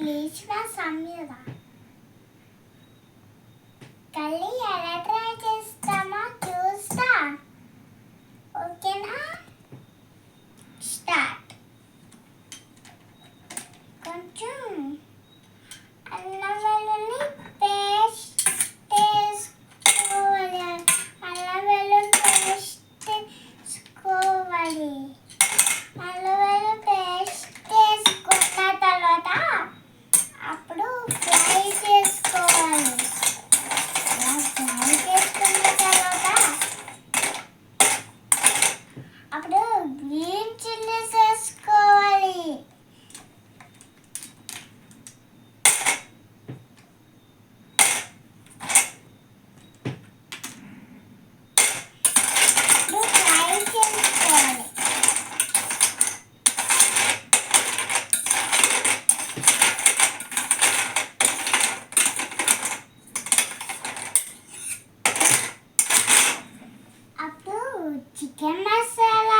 Please రా సమీరా. కళ్ళి ఎలా try చేస్తామో చూస్తా. ఓకేనా? స్టార్ట్. కొంచెం అల్లం వెల్లుల్లి పేస్ట్ వేసుకోవాలి. అల్లం వెల్లుల్లి పేస్ట్ వేసుకోవాలి. అల్లం వెల్లుల్లి పేస్ట్ వేసుకున్న తర్వాత అప్పుడు ఫ్రై చేసుకోవాలి. ఫ్రై చేసుకున్న తర్వాత అప్పుడు గ్రీన్ చిల్లీస్ వేసుకోవాలి. ఫ్రై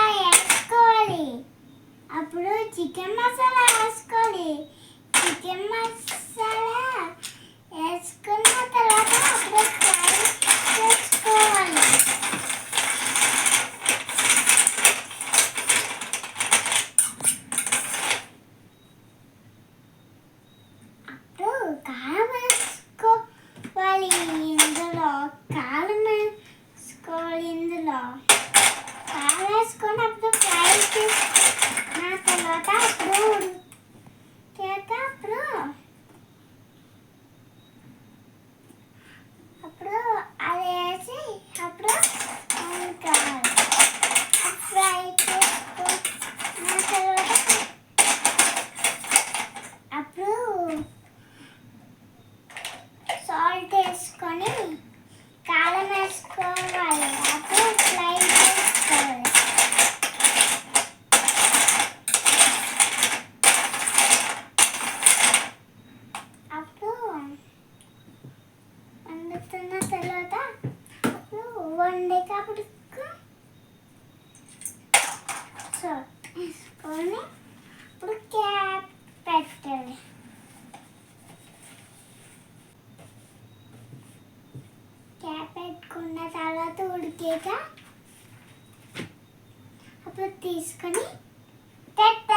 చేసుకోవాలి. అప్పుడు చికెన్ మసాలా వేసుకోవాలి. చికెన్ మసాలా వేసుకున్న తర్వాత అప్పుడు ఫ్రై చేసుకోవాలి. అప్పుడు కారం వేసుకోవాలి. కారం వేసుకొని అప్పుడు ఫ్రై చేసుకున్న తర్వాత అప్పుడు అది వేసి అప్పుడు ఇంకా ఫ్రై చేసుకున్న తర్వాత అప్పుడు సాల్ట్ వేసుకొని కారం వేసుకోవాలి. అప్పుడు ఫ్రై చేసుకోవాలి. అప్పుడు వండుతున్న తర్వాత అప్పుడు వండేటప్పుడు వేసుకొని ఇప్పుడు క్యాప్ పెట్టాలి. క్యాప్ పెట్టుకున్న తర్వాత ఉడికేక అప్పుడు తీసుకొని పెట్టాలి.